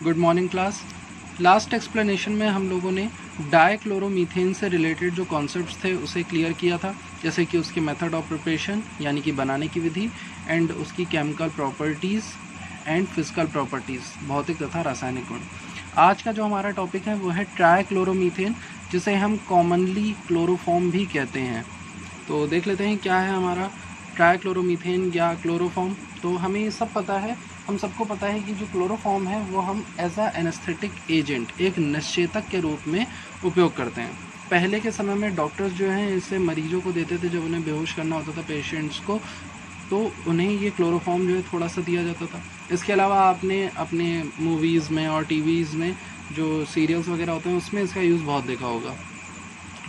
Good morning class. Last explanation में हम लोगों ने डाइक्लोरोमीथेन से रिलेटेड जो कॉन्सेप्ट्स थे उसे क्लियर किया था, जैसे कि उसकी मेथड ऑफ प्रिपरेशन यानी कि बनाने की विधि, एंड उसकी chemical properties and physical properties, भौतिक तथा रासायनिक गुण। आज का जो हमारा टॉपिक है वो है ट्राइक्लोरोमीथेन, जिसे हम कॉमनली क्लोरोफॉर्म भी कहते हैं। तो देख लेते हैं क्या है हमारा ट्राइक्लोरोमीथेन या क्लोरोफॉर्म। तो हमें ये सब पता है, हम सबको पता है कि जो क्लोरोफॉर्म है वो हम एज अ एनेस्थेटिक एजेंट, एक निश्चेतक के रूप में उपयोग करते हैं। पहले के समय में डॉक्टर्स जो हैं इसे मरीजों को देते थे जब उन्हें बेहोश करना होता था पेशेंट्स को, तो उन्हें ये क्लोरोफॉर्म जो है थोड़ा सा दिया जाता था। इसके अलावा आपने अपने मूवीज़ में और टीवीज़ में जो सीरियल्स वगैरह होते हैं उसमें इसका यूज़ बहुत देखा होगा।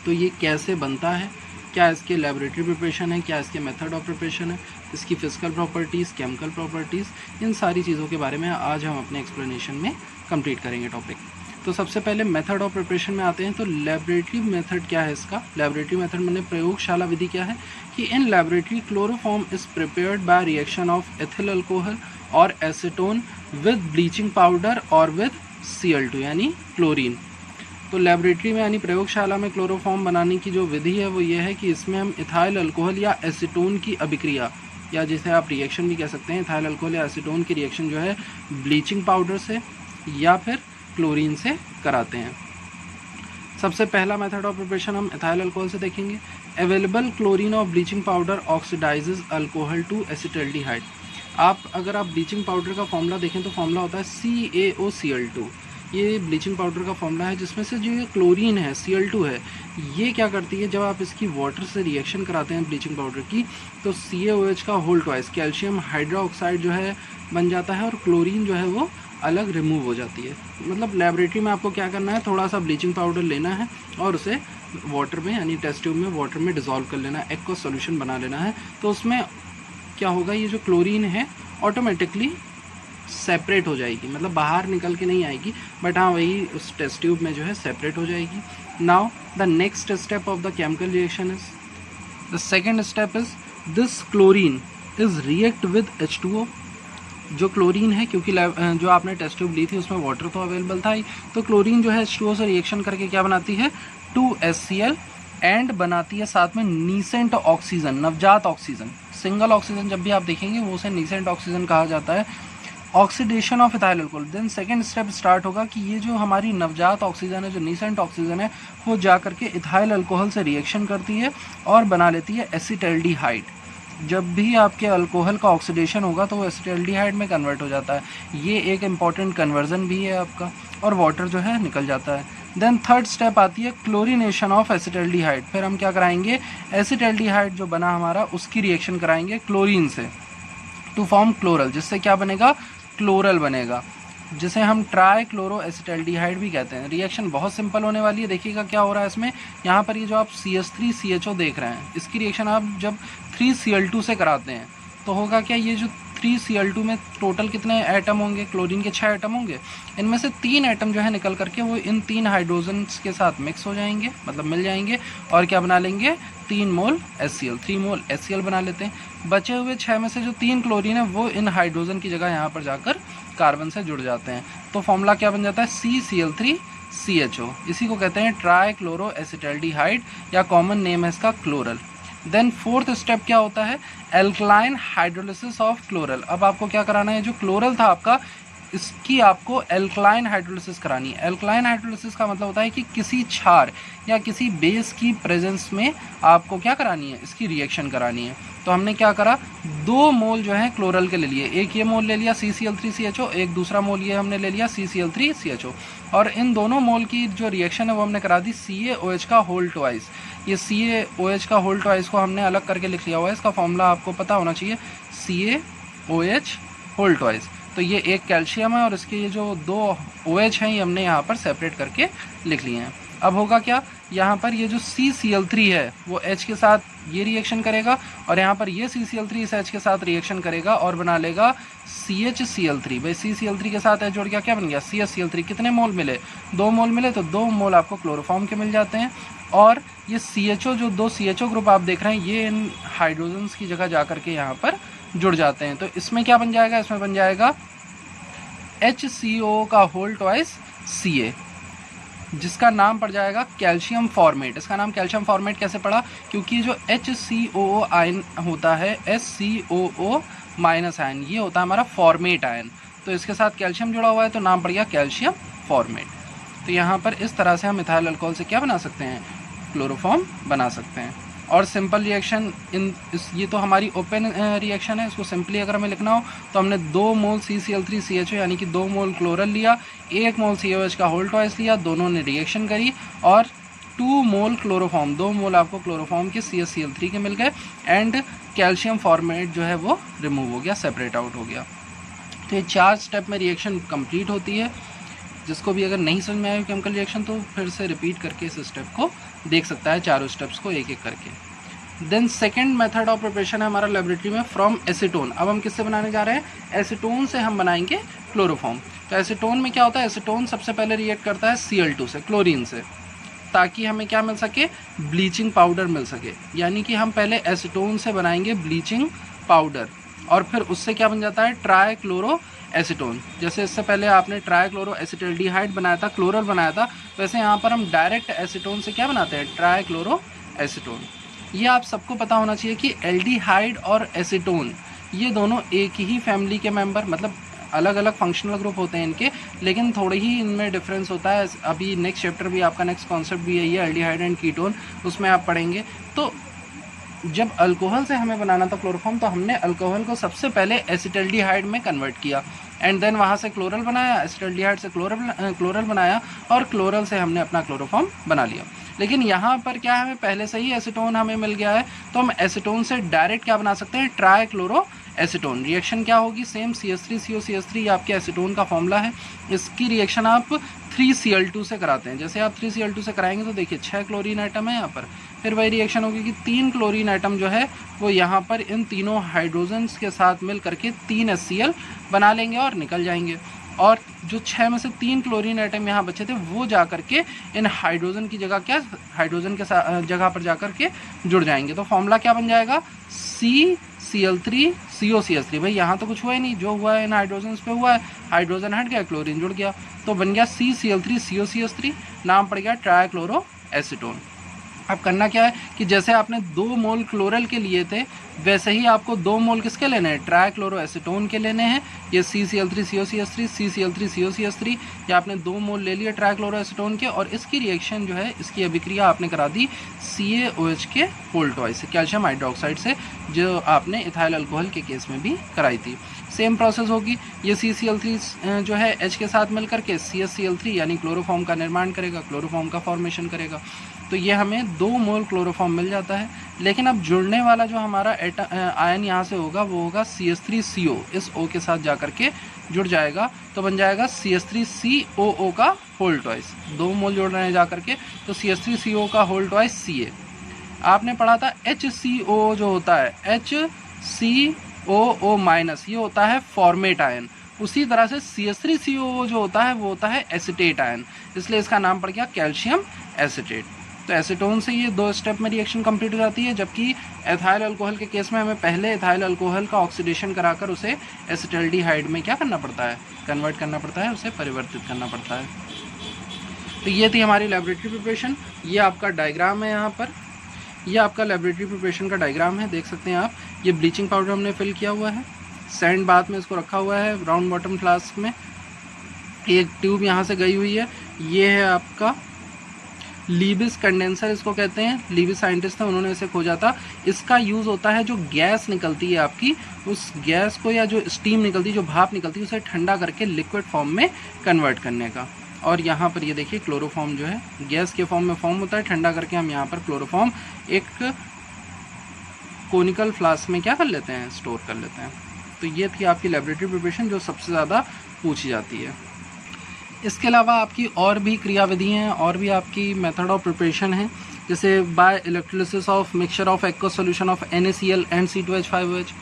तो ये कैसे बनता है, क्या इसके लेबोरेटरी प्रिपरेशन है, क्या इसके मेथड ऑफ प्रिपरेशन है, इसकी फिजिकल प्रॉपर्टीज़, केमिकल प्रॉपर्टीज़, इन सारी चीज़ों के बारे में आज हम अपने एक्सप्लेनेशन में कंप्लीट करेंगे टॉपिक। तो सबसे पहले मेथड ऑफ प्रिपरेशन में आते हैं। तो लेबोरेटरी मेथड क्या है इसका? लेबोरेटरी मेथड मैंने प्रयोगशाला विधि क्या है कि in laboratory chloroform is prepared by reaction of ethyl alcohol और एसीटोन विद ब्लीचिंग पाउडर और विद Cl2 यानी क्लोरीन। तो लेबोरेटरी में यानी प्रयोगशाला में क्लोरोफॉर्म बनाने की जो विधि है वो ये है कि इसमें हम इथाइल अल्कोहल या एसीटोन की अभिक्रिया, या जिसे आप रिएक्शन भी कह सकते हैं, इथाइल अल्कोहल या एसीटोन की रिएक्शन जो है ब्लीचिंग पाउडर से या फिर क्लोरीन से कराते हैं। सबसे पहला मेथड ऑफ प्रिपरेशन हम इथाइल अल्कोहल से देखेंगे। अवेलेबल क्लोरीन और bleaching powder oxidises alcohol to acetaldehyde. अगर आप ब्लीचिंग पाउडर का फॉर्मूला देखें तो फॉर्मूला होता है CaOCl2। ये ब्लीचिंग पाउडर का फॉर्मूला है, जिसमें से जो ये क्लोरीन है Cl2 है, ये क्या करती है, जब आप इसकी वाटर से रिएक्शन कराते हैं ब्लीचिंग पाउडर की, तो CaOH का होल ट्वाइस कैल्शियम हाइड्रोक्साइड जो है बन जाता है और क्लोरीन जो है वो अलग रिमूव हो जाती है। मतलब लेबोरेटरी में आपको क्या करना है, थोड़ा सा ब्लीचिंग पाउडर लेना है और उसे वाटर में यानी टेस्ट ट्यूब में वाटर में डिज़ोल्व कर लेना है, एक्वस सॉल्यूशन बना लेना है। तो उसमें क्या होगा, ये जो क्लोरीन है ऑटोमेटिकली सेपरेट हो जाएगी, मतलब बाहर निकल के नहीं आएगी, बट हाँ वही उस टेस्ट ट्यूब में जो है सेपरेट हो जाएगी। Now the next step of the chemical reaction is, the second step is this chlorine is react with H2O। जो क्लोरीन है, क्योंकि जो आपने टेस्ट ट्यूब ली थी उसमें वाटर तो अवेलेबल था ही, तो क्लोरीन जो है H2O से रिएक्शन करके क्या बनाती है, 2HCl, एंड बनाती है साथ में नीसेंट ऑक्सीजन, नवजात ऑक्सीजन। सिंगल ऑक्सीजन जब भी आप देखेंगे वो उसे नीसेंट ऑक्सीजन कहा जाता है। Oxidation of ethyl alcohol, then second step start होगा कि ये जो हमारी नवजात ऑक्सीजन है, जो नीसेंट ऑक्सीजन है, वो जा करके इथाइल अल्कोहल से रिएक्शन करती है और बना लेती है एसिटल्डिहाइड। जब भी आपके अल्कोहल का ऑक्सीडेशन होगा तो वो एसिटल्डिहाइड में कन्वर्ट हो जाता है। ये एक इम्पॉर्टेंट कन्वर्जन भी है आपका, और वाटर जो है निकल जाता है। देन थर्ड स्टेप आती है क्लोरीनेशन ऑफ एसिटल्डिहाइड। फिर हम क्या कराएंगे, एसिटल्डिहाइड जो बना हमारा उसकी रिएक्शन कराएंगे क्लोरीन से टू फॉर्म क्लोरल, जिससे क्या बनेगा, क्लोरल बनेगा, जिसे हम ट्राइक्लोरो एसिटल्डिहाइड भी कहते हैं। रिएक्शन बहुत सिंपल होने वाली है। देखिएगा क्या हो रहा है इसमें, यहाँ पर ये जो आप CH3CHO देख रहे हैं, इसकी रिएक्शन आप जब 3Cl2 से कराते हैं तो होगा क्या, ये जो 3Cl2 में टोटल कितने एटम होंगे, क्लोरीन के 6 एटम होंगे, इनमें से 3 एटम जो है निकल करके वो इन 3 हाइड्रोजन्स के साथ मिक्स हो जाएंगे, मतलब मिल जाएंगे, और क्या बना लेंगे, 3 मोल HCl, 3 मोल HCl बना लेते हैं। बचे हुए 6 में से जो 3 क्लोरीन है वो इन हाइड्रोजन की जगह यहाँ पर जाकर कार्बन से जुड़ जाते हैं। तो फॉर्मूला क्या बन जाता है, CCl3CHO। इसी को कहते हैं ट्राइक्लोरो एसिटल्डिहाइड, या कॉमन नेम है इसका क्लोरल। देन फोर्थ स्टेप क्या होता है, एल्कलाइन हाइड्रोलिसिस ऑफ क्लोरल। अब आपको क्या कराना है, जो क्लोरल था आपका, इसकी आपको एल्कलाइन हाइड्रोलिसिस करानी है। एल्कलाइन हाइड्रोलिसिस का मतलब होता है कि किसी क्षार या किसी बेस की प्रेजेंस में आपको क्या करानी है, इसकी रिएक्शन करानी है। तो हमने क्या करा, 2 मोल जो है क्लोरल के ले लिए, एक ये मोल ले लिया CCl3CHO, एक दूसरा मोल ये हमने ले लिया CCl3CHO, और इन दोनों मोल की जो रिएक्शन है वो हमने करा दी CaOH का होल ट्वाइस। ये CaOH का होल ट्वाइस को हमने अलग करके लिख लिया हुआ है, इसका फॉर्मूला आपको पता होना चाहिए, CaOH होल ट्वाइस। तो ये एक कैल्शियम है और इसके ये जो 2 OH हैं ये हमने यहाँ पर सेपरेट करके लिख लिए हैं। अब होगा क्या, यहाँ पर ये जो CCl3 है वो H के साथ ये रिएक्शन करेगा, और यहाँ पर ये CCl3 इस H के साथ रिएक्शन करेगा और बना लेगा CHCl3। भाई CCl3 के साथ H जोड़ गया, क्या बन गया, CHCl3। कितने मोल मिले, 2 मोल मिले, तो 2 मोल आपको क्लोरोफॉर्म के मिल जाते हैं। और ये CHO, जो 2 CHO ग्रुप आप देख रहे हैं, ये इन हाइड्रोजन्स की जगह जा करके यहाँ पर जुड़ जाते हैं। तो इसमें क्या बन जाएगा, इसमें बन जाएगा HCO का होल ट्वाइस Ca, जिसका नाम पड़ जाएगा कैल्शियम फॉर्मेट। इसका नाम कैल्शियम फॉर्मेट कैसे पड़ा? क्योंकि जो HCOO आयन होता है, SCOO माइनस आयन, ये होता है हमारा फॉर्मेट आयन, तो इसके साथ कैल्शियम जुड़ा हुआ है तो नाम पड़ गया कैल्शियम फॉर्मेट। तो यहाँ पर इस तरह से हम इथाइल अल्कोहल से क्या बना सकते हैं? क्लोरोफॉर्म बना सकते हैं। और सिंपल रिएक्शन ये तो हमारी ओपन रिएक्शन है, इसको सिंपली अगर हमें लिखना हो तो हमने 2 मोल CCl3CHO यानी कि 2 मोल क्लोरल लिया, 1 मोल COH का होल ट्वाइस लिया, दोनों ने रिएक्शन करी और 2 मोल क्लोरोफॉर्म, 2 मोल आपको क्लोरोफॉर्म के CaCl3 के मिल गए एंड कैल्शियम फॉर्मेट जो है वो रिमूव हो गया, सेपरेट आउट हो गया। तो ये 4 स्टेप में रिएक्शन कंप्लीट होती है। जिसको भी अगर नहीं समझ में आया केमिकल रिएक्शन तो फिर से रिपीट करके इस स्टेप को देख सकता है, चारों स्टेप्स को एक एक करके। Then second method of preparation है हमारा लेबोरेटरी में फ्रॉम एसीटोन। अब हम किससे बनाने जा रहे हैं? एसीटोन से हम बनाएंगे क्लोरोफॉर्म। तो एसीटोन में क्या होता है? एसीटोन सबसे पहले रिएक्ट करता है Cl2 से, क्लोरीन से, ताकि हमें क्या मिल सके? ब्लीचिंग पाउडर मिल सके। यानी कि हम पहले एसीटोन से बनाएंगे ब्लीचिंग पाउडर और फिर उससे क्या बन जाता है? Trichloro acetone. जैसे इससे पहले आपने ट्राइक्लोरो एसिटल्डिहाइड बनाया था, क्लोरल बनाया था, वैसे यहाँ पर हम डायरेक्ट एसीटोन से क्या बनाते हैं? Trichloro acetone. ये आप सबको पता होना चाहिए कि एल्डिहाइड और एसीटोन ये दोनों एक ही फैमिली के मेंबर, मतलब अलग अलग फंक्शनल ग्रुप होते हैं इनके, लेकिन थोड़े ही इनमें डिफरेंस होता है। अभी नेक्स्ट चैप्टर भी आपका, नेक्स्ट कॉन्सेप्ट भी यही है, एल्डिहाइड एंड कीटोन, उसमें आप पढ़ेंगे। तो जब अल्कोहल से हमें बनाना था क्लोरोफॉर्म तो हमने अल्कोहल को सबसे पहले एसिटल्डिहाइड में कन्वर्ट किया एंड देन वहाँ से क्लोरल बनाया, एसिटल्डिहाइड से क्लोरल बनाया और क्लोरल से हमने अपना क्लोरोफॉर्म बना लिया। लेकिन यहाँ पर क्या है, हमें पहले से ही एसीटोन हमें मिल गया है तो हम एसीटोन से डायरेक्ट क्या बना सकते हैं? Trichloro acetone. रिएक्शन क्या होगी? सेम CH3COCH3 ये आपके एसीटोन का फॉर्मूला है। इसकी रिएक्शन आप 3Cl2 से कराते हैं। जैसे आप 3Cl2 से कराएंगे तो देखिए 6 क्लोरीन आइटम है यहाँ पर, फिर वही रिएक्शन होगी कि 3 क्लोरीन आइटम जो है वो यहाँ पर इन तीनों हाइड्रोजन्स के साथ मिल करके 3 HCl बना लेंगे और निकल जाएंगे। और जो 6 में से 3 क्लोरीन आइटम यहाँ बचे थे वो जा करके इन हाइड्रोजन की जगह क्या, हाइड्रोजन के जगह पर जा करके जुड़ जाएंगे। तो फॉर्मूला क्या बन जाएगा? CCl3COCH3। भाई यहाँ तो कुछ हुआ ही नहीं, जो हुआ है इन हाइड्रोजन्स पे हुआ है, हाइड्रोजन हट गया, क्लोरीन जुड़ गया, तो बन गया CCl3COCH3, नाम पड़ गया ट्राइक्लोरो एसीटोन। अब करना क्या है कि जैसे आपने 2 मोल क्लोरल के लिए थे वैसे ही आपको 2 मोल किसके लेने हैं? ट्राइक्लोरो एसीटोन के लेने हैं। ये CCl3COCH3, CCl3COCH3, ये आपने 2 मोल ले लिए ट्राइक्लोरो एसीटोन के और इसकी रिएक्शन जो है, इसकी अभिक्रिया आपने करा दी CaOH के होल ट्वाइस से, कैल्शियम हाइड्रोक्साइड से, जो आपने इथाइल अल्कोहल के केस में भी कराई थी। सेम प्रोसेस होगी। ये CCl3 जो है H के साथ मिलकर के CHCl3 यानी क्लोरोफॉर्म का निर्माण करेगा, क्लोरोफॉर्म का फॉर्मेशन करेगा। तो ये हमें 2 मोल क्लोरोफॉर्म मिल जाता है। लेकिन अब जुड़ने वाला जो हमारा आयन यहाँ से होगा वो होगा CH3CO, इस O के साथ जा कर के जुड़ जाएगा तो बन जाएगा CH3COO का होल ट्वाइस। 2 मोल जुड़ रहे हैं जा कर के तो CH3CO का होल ट्वाइस Ca। आपने पढ़ा था HCO जो होता है HCOO माइनस, ये होता है फॉर्मेट आयन। उसी तरह से CH3COO जो होता है वो होता है एसिटेट आयन, इसलिए इसका नाम पड़ गया कैल्शियम एसिटेट। तो एसीटोन से ये 2 स्टेप में रिएक्शन कंप्लीट हो जाती है, जबकि एथाइल अल्कोहल के केस में हमें पहले एथाइल अल्कोहल का ऑक्सीडेशन कराकर उसे एसिटल्डिहाइड में क्या करना पड़ता है? कन्वर्ट करना पड़ता है, उसे परिवर्तित करना पड़ता है। तो ये थी हमारी लेबोरेटरी प्रिपरेशन। ये आपका डायग्राम है, यहाँ पर ये आपका लेबोरेटरी प्रिपरेशन का डायग्राम है, देख सकते हैं आप। ये ब्लीचिंग पाउडर हमने फिल किया हुआ है, सैंड बाथ में इसको रखा हुआ है राउंड बॉटम फ्लास्क में, एक ट्यूब यहाँ से गई हुई है। ये है आपका लीबिस कंडेंसर, इसको कहते हैं, लीबिस साइंटिस्ट थे, उन्होंने इसे खोजा था। इसका यूज़ होता है जो गैस निकलती है आपकी, उस गैस को या जो स्टीम निकलती है, जो भाप निकलती है, उसे ठंडा करके लिक्विड फॉर्म में कन्वर्ट करने का। और यहाँ पर ये देखिए क्लोरोफॉर्म जो है गैस के फॉर्म में फॉर्म होता है, ठंडा करके हम यहाँ पर क्लोरोफॉर्म एक कोनिकल फ्लास्क में क्या कर लेते हैं? स्टोर कर लेते हैं। तो ये थी आपकी लेबोरेटरी प्रिपरेशन जो सबसे ज़्यादा पूछी जाती है। इसके अलावा आपकी और भी क्रियाविधि हैं, और भी आपकी मेथड ऑफ प्रिपरेशन है, जैसे by electrolysis of mixture of aqueous solution of NaCl and C2H5OH।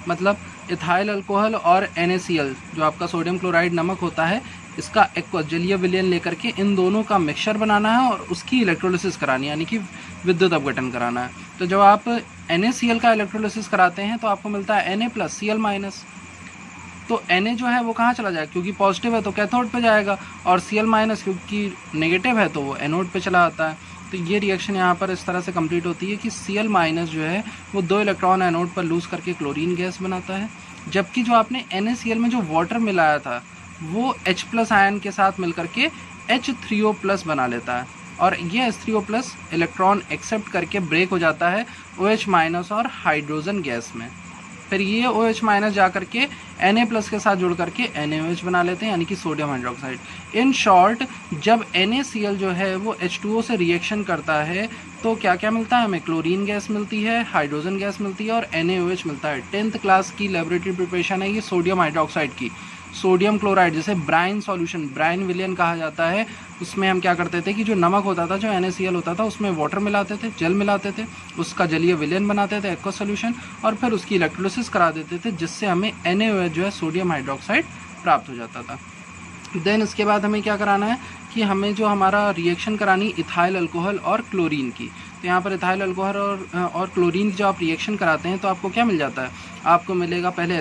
मतलब इथाइल अल्कोहल और NaCl जो आपका सोडियम क्लोराइड नमक होता है, इसका एक्वस जलीय विलयन लेकर के इन दोनों का मिक्सचर बनाना है और उसकी इलेक्ट्रोलिसिस करानी है, यानी कि विद्युत अपघटन कराना है। तो जब आप NaCl का इलेक्ट्रोलिसिस कराते हैं तो आपको मिलता है Na+Cl-। तो Na जो है वो कहाँ चला जाएगा, क्योंकि पॉजिटिव है तो कैथोड पे जाएगा, और Cl- क्योंकि नेगेटिव है तो वो एनोड पे चला आता है। तो ये रिएक्शन यहाँ पर इस तरह से कंप्लीट होती है कि Cl- जो है वो 2 इलेक्ट्रॉन एनोड पर लूज़ करके क्लोरीन गैस बनाता है, जबकि जो आपने NaCl में जो वाटर मिलाया था वो H+ आयन के साथ मिलकर के H3O+ बना लेता है, और ये H3O+ इलेक्ट्रॉन एक्सेप्ट करके ब्रेक हो जाता है OH- और हाइड्रोजन गैस में। फिर ये OH- जा करके Na+ के साथ जुड़ करके NaOH बना लेते हैं, यानी कि सोडियम हाइड्रोक्साइड। इन शॉर्ट, जब NaCl जो है वो H2O से रिएक्शन करता है तो क्या क्या मिलता है हमें, क्लोरीन गैस मिलती है, हाइड्रोजन गैस मिलती है और NaOH मिलता है। 10th क्लास की लेबोरेटरी प्रिपरेशन है ये सोडियम हाइड्रोक्साइड की। सोडियम क्लोराइड, जैसे ब्राइन सॉल्यूशन, ब्राइन विलियन कहा जाता है, उसमें हम क्या करते थे कि जो नमक होता था, जो NaCl होता था, उसमें वाटर मिलाते थे, जल मिलाते थे, उसका जलीय विलयन बनाते थे एक्वा सॉल्यूशन, और फिर उसकी इलेक्ट्रोलिसिस करा देते थे, जिससे हमें NaOH जो है सोडियम हाइड्रोक्साइड प्राप्त हो जाता था। देन इसके बाद हमें क्या कराना है कि हमें जो हमारा रिएक्शन करानी इथाइल अल्कोहल और क्लोरीन की। तो यहाँ पर इथाइल अल्कोहल और क्लोरीन की जो आप रिएक्शन कराते हैं तो आपको क्या मिल जाता है, आपको मिलेगा पहले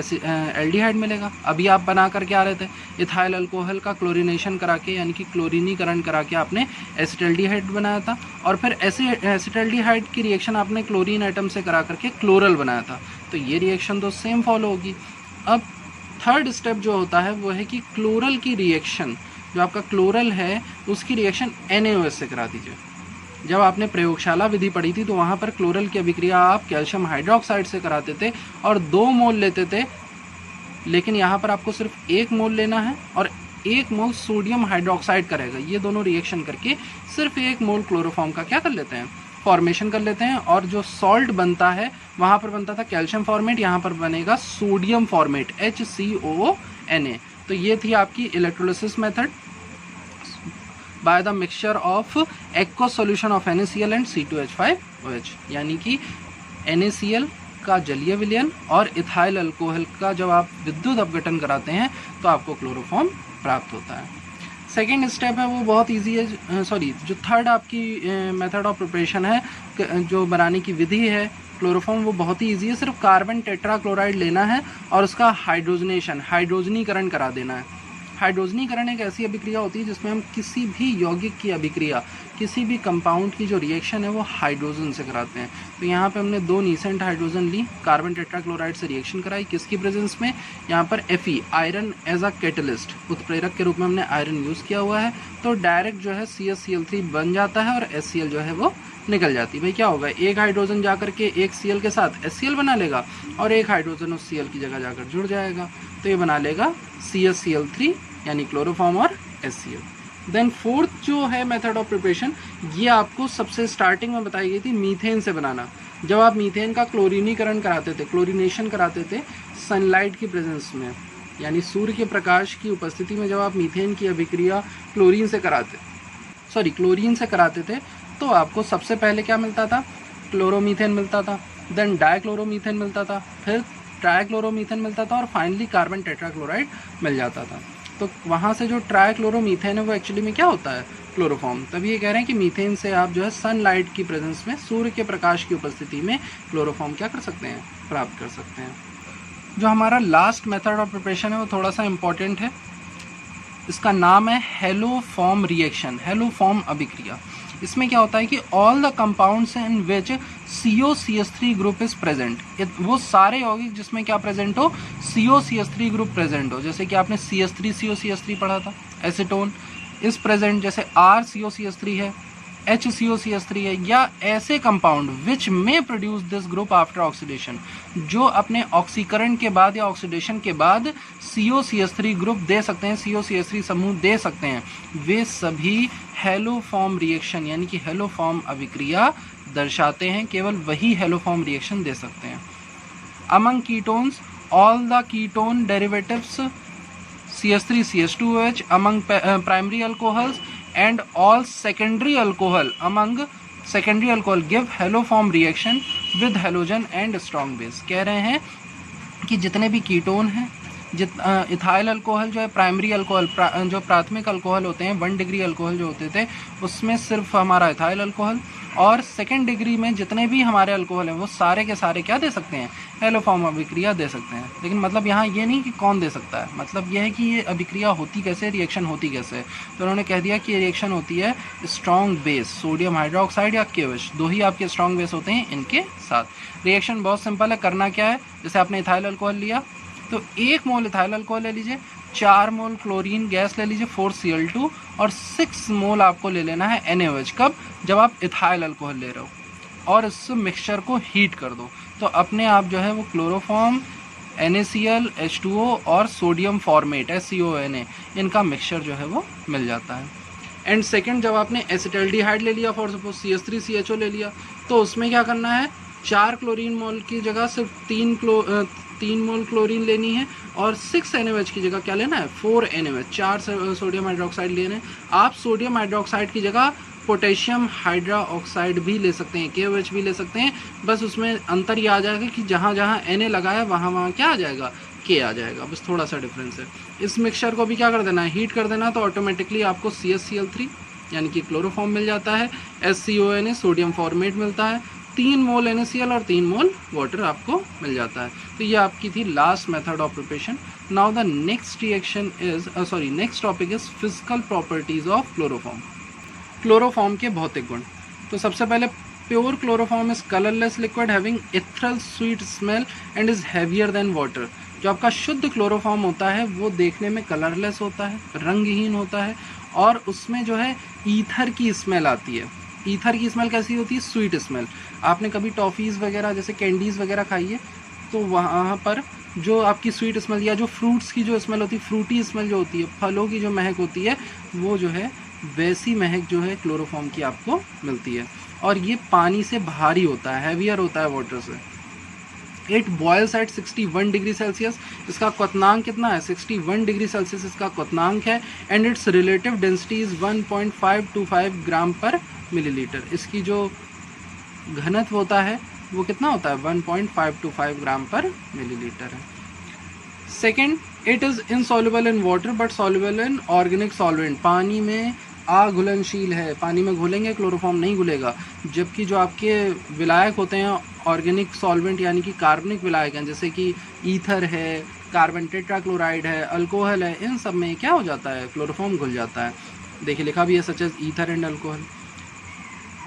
एल्डिहाइड मिलेगा। अभी आप बना करके आ रहे थे इथाइल अल्कोहल का क्लोरीनेशन करा के, यानी कि क्लोरीनीकरण करा के आपने एसिटल्डिहाइड बनाया था, और फिर एसिटल्डिहाइड की रिएक्शन आपने क्लोरीन आइटम से करा करके क्लोरल बनाया था। तो ये रिएक्शन तो सेम फॉलो होगी। अब थर्ड स्टेप जो होता है वो है कि क्लोरल की रिएक्शन, जो आपका क्लोरल है उसकी रिएक्शन NaOH से करा दीजिए। जब आपने प्रयोगशाला विधि पढ़ी थी तो वहाँ पर क्लोरल की अभिक्रिया आप कैल्शियम हाइड्रोक्साइड से कराते थे और 2 मोल लेते थे, लेकिन यहाँ पर आपको सिर्फ 1 मोल लेना है और 1 मोल सोडियम हाइड्रोक्साइड करेगा। ये दोनों रिएक्शन करके सिर्फ 1 मोल क्लोरोफॉर्म का क्या कर लेते हैं, फॉर्मेशन कर लेते हैं, और जो सॉल्ट बनता है वहाँ पर बनता था कैल्शियम फॉर्मेट, यहाँ पर बनेगा सोडियम फॉर्मेट HCOONA। तो ये थी आपकी electrolysis method by the mixture of aqua solution of NaCl and C2H5OH, यानी कि NaCl का जलीय विलयन और इथाइल अल्कोहल का जब आप विद्युत अपघटन कराते हैं तो आपको क्लोरोफॉर्म प्राप्त होता है। सेकेंड स्टेप है वो बहुत इजी है, जो थर्ड आपकी मेथड ऑफ प्रिपरेशन है, जो बनाने की विधि है क्लोरोफॉर्म, वो बहुत ही इजी है। सिर्फ कार्बन टेट्राक्लोराइड लेना है और उसका हाइड्रोजनीकरण करा देना है। हाइड्रोजनीकरण एक ऐसी अभिक्रिया होती है जिसमें हम किसी भी यौगिक की अभिक्रिया, किसी भी कंपाउंड की जो रिएक्शन है वो हाइड्रोजन से कराते हैं। तो यहाँ पे हमने 2 नीसेंट हाइड्रोजन ली, कार्बन टेट्राक्लोराइड से रिएक्शन कराई, किसकी प्रेजेंस में, यहाँ पर Fe iron as a catalyst, उत्प्रेरक के रूप में हमने आयरन यूज़ किया हुआ है। तो डायरेक्ट जो है CaCl3 बन जाता है और HCl जो है वो निकल जाती है। भाई क्या होगा, एक हाइड्रोजन जा करके एक Cl के साथ HCl बना लेगा और एक हाइड्रोजन उस Cl की जगह जाकर जुड़ जाएगा, तो ये बना लेगा CaCl3 यानी क्लोरोफॉर्म और HCl। देन फोर्थ जो है मेथड ऑफ प्रिपरेशन, ये आपको सबसे स्टार्टिंग में बताई गई थी मीथेन से बनाना। जब आप मीथेन का क्लोरीनीकरण कराते थे, क्लोरीनेशन कराते थे सनलाइट की प्रेजेंस में, यानी सूर्य के प्रकाश की उपस्थिति में जब आप मीथेन की अभिक्रिया क्लोरीन से कराते थे तो आपको सबसे पहले क्या मिलता था, क्लोरोमीथेन मिलता था, देन डाइक्लोरोमीथेन मिलता था, फिर ट्राइक्लोरोमीथेन मिलता था और फाइनली कार्बन टेट्राक्लोराइड मिल जाता था। तो वहाँ से जो ट्राइक्लोरोमीथेन है वो एक्चुअली में क्या होता है, क्लोरोफॉर्म। तभी ये कह रहे हैं कि मीथेन से आप जो है सनलाइट की प्रेजेंस में, सूर्य के प्रकाश की उपस्थिति में क्लोरोफॉर्म क्या कर सकते हैं, प्राप्त कर सकते हैं। जो हमारा लास्ट मेथड ऑफ प्रिपरेशन है वो थोड़ा सा इम्पॉर्टेंट है, इसका नाम है हेलोफॉर्म रिएक्शन, हेलोफॉर्म अभिक्रिया। इसमें क्या होता है कि all the compounds in which COCH3 group is present, वो सारे यौगिक जिसमें क्या प्रेजेंट हो, COCH3 ग्रुप प्रेजेंट हो। जैसे कि आपने CH3COCH3 पढ़ा था, एसीटोन इज प्रेजेंट, जैसे RCOCH3 है, HCOCH3 है, या ऐसे कंपाउंड विच में produce this group after oxidation, जो अपने ऑक्सीकरण के बाद या ऑक्सीडेशन के बाद COCH3 ग्रुप दे सकते हैं, COCH3 समूह दे सकते हैं, वे सभी हेलोफॉर्म रिएक्शन यानी कि हेलोफॉर्म अभिक्रिया दर्शाते हैं। केवल वही हेलोफॉर्म रिएक्शन दे सकते हैं। Among ketones all the ketone derivatives CH3CH2OH among primary alcohols and all secondary alcohol give haloform reaction with halogen and strong base। कह रहे हैं कि जितने भी कीटोन हैं, इथाइल अल्कोहल जो है प्राइमरी अल्कोहल, जो प्राथमिक अल्कोहल होते हैं 1 डिग्री अल्कोहल जो होते थे, उसमें सिर्फ हमारा इथाइल अल्कोहल और सेकेंड डिग्री में जितने भी हमारे अल्कोहल हैं वो सारे के सारे क्या दे सकते हैं, हैलोफॉर्म अभिक्रिया दे सकते हैं। लेकिन मतलब यहाँ ये नहीं कि कौन दे सकता है, मतलब ये है कि ये अभिक्रिया होती कैसे, रिएक्शन होती कैसे है। तो उन्होंने कह दिया कि रिएक्शन होती है स्ट्रॉन्ग बेस सोडियम हाइड्रोक्साइड या KOH, दो ही आपके स्ट्रॉन्ग बेस होते हैं इनके साथ। रिएक्शन बहुत सिंपल है, करना क्या है, जैसे आपने इथाइल अल्कोहल लिया तो 1 मोल इथाइल अल्कोहल ले लीजिए, 4 मोल क्लोरीन गैस ले लीजिए 4Cl2 और 6 मोल आपको ले लेना है NaOH। कब, जब आप इथाइल अल्कोहल ले रहे हो और इस मिक्सचर को हीट कर दो तो अपने आप जो है वो क्लोरोफॉर्म, NaCl, H2O और सोडियम फॉर्मेट SCONA इनका मिक्सचर जो है वो मिल जाता है। एंड सेकेंड, जब आपने एसिटल्डिहाइड ले लिया फॉर सपोज CH3CHO ले लिया तो उसमें क्या करना है, 4 क्लोरीन मोल की जगह सिर्फ 3 मोल क्लोरीन लेनी है और 6 NaOH की जगह क्या लेना है, 4 NaOH, 4 सोडियम हाइड्रोक्साइड लेने हैं। आप सोडियम हाइड्रोक्साइड की जगह पोटेशियम हाइड्रोक्साइड भी ले सकते हैं, KOH भी ले सकते हैं, बस उसमें अंतर ये आ जाएगा कि जहाँ जहाँ Na लगाया वहाँ क्या आ जाएगा, K आ जाएगा, बस थोड़ा सा डिफरेंस है। इस मिक्सचर को भी क्या कर देना है, हीट कर देना, तो ऑटोमेटिकली आपको CHCl3 यानी कि क्लोरोफॉर्म मिल जाता है, SCONA सोडियम फॉर्मेट मिलता है, 3 मोल NaCl और 3 मोल वाटर आपको मिल जाता है। तो ये आपकी थी last method of preparation. Now the next reaction is next topic is physical properties of chloroform. Chloroform के भौतिक गुण। तो सबसे पहले pure chloroform is colourless liquid having ethereal sweet smell and is heavier than water. जो आपका शुद्ध chloroform होता है वो देखने में कलरलेस होता है, रंगहीन होता है और उसमें जो है ईथर की स्मेल आती है। ईथर की स्मेल कैसी होती है, स्वीट स्मेल। आपने कभी टॉफ़ीज़ वगैरह जैसे कैंडीज़ वगैरह खाई है तो वहाँ पर जो आपकी स्वीट स्मेल या जो फ्रूट्स की जो स्मेल होती है, फ्रूटी स्मेल जो होती है, फलों की जो महक होती है, वो जो है वैसी महक जो है क्लोरोफॉर्म की आपको मिलती है। और ये पानी से भारी होता है, हैवियर होता है वाटर से। It boils at 61 degree Celsius. इसका क्वथनांक कितना है, 61 डिग्री सेल्सियस इसका क्वथनांक है। And it's relative density is 1.525 ग्राम पर मिलीलीटर। इसकी जो घनत्व होता है वो कितना होता है, 1.525 ग्राम पर मिलीलीटर है। Second, it is insoluble in water but soluble in organic solvent. पानी में अघुलनशील है, पानी में घुलेंगे क्लोरोफॉर्म नहीं घुलेगा। जबकि जो आपके विलायक होते हैं ऑर्गेनिक सॉल्वेंट यानी कि कार्बनिक विलायक हैं, जैसे कि ईथर है, कार्बन टेट्राक्लोराइड है, अल्कोहल है, इन सब में क्या हो जाता है, क्लोरोफॉर्म घुल जाता है। देखिए लिखा भी है such as ether and alcohol.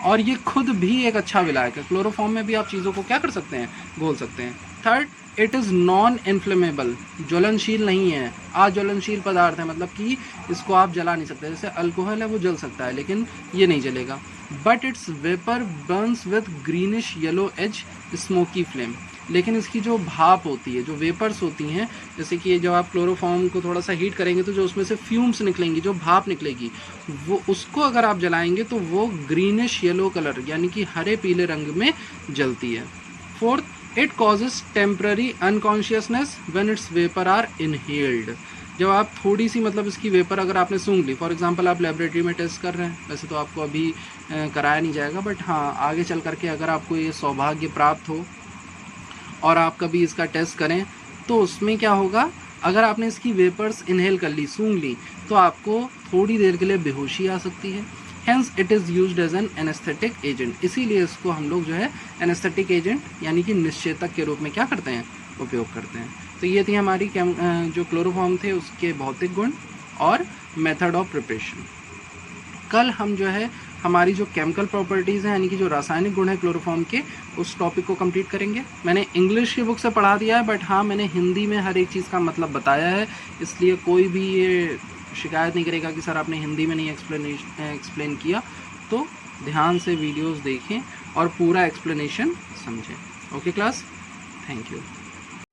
और ये खुद भी एक अच्छा विलायक है, क्लोरोफॉर्म में भी आप चीज़ों को क्या कर सकते हैं, घोल सकते हैं। Third, it is non inflammable, ज्वलनशील नहीं है, अज्वलनशील पदार्थ है, मतलब कि इसको आप जला नहीं सकते। जैसे अल्कोहल है वो जल सकता है लेकिन ये नहीं जलेगा। But its vapour burns with greenish yellow as smoky flame. लेकिन इसकी जो भाप होती है, जो वेपर्स होती हैं, जैसे कि जब आप क्लोरोफॉर्म को थोड़ा सा हीट करेंगे तो जो उसमें से फ्यूम्स निकलेंगी, जो भाप निकलेगी, वो उसको अगर आप जलाएंगे तो वो ग्रीनिश येलो कलर यानी कि हरे पीले रंग में जलती है। Fourth, it causes temporary unconsciousness when its vapour are inhaled. जब आप थोड़ी सी मतलब इसकी वेपर अगर आपने सूंघ ली, फॉर एग्जांपल आप लेबोरेटरी में टेस्ट कर रहे हैं, वैसे तो आपको अभी कराया नहीं जाएगा, बट हाँ आगे चल करके अगर आपको ये सौभाग्य प्राप्त हो और आप कभी इसका टेस्ट करें तो उसमें क्या होगा, अगर आपने इसकी वेपर्स इनहेल कर ली, सूंघ ली, तो आपको थोड़ी देर के लिए बेहोशी आ सकती है। Hence it is used as an anaesthetic agent. इसीलिए इसको हम लोग जो है एनेस्थेटिक एजेंट यानी कि निश्चेतक के रूप में क्या करते हैं, उपयोग करते हैं। तो ये थी हमारी जो क्लोरोफॉर्म थे उसके भौतिक गुण और मेथड ऑफ प्रिपरेशन। कल हम जो है हमारी जो केमिकल प्रॉपर्टीज़ हैं यानी कि जो रासायनिक गुण है क्लोरोफॉर्म के, उस टॉपिक को कंप्लीट करेंगे। मैंने इंग्लिश की बुक से पढ़ा दिया है, बट हाँ मैंने हिंदी में हर एक चीज़ का मतलब बताया है, इसलिए कोई भी ये शिकायत नहीं करेगा कि सर आपने हिंदी में नहीं एक्सप्लेन किया। तो ध्यान से वीडियोस देखें और पूरा एक्सप्लेनेशन समझें। Okay class, thank you.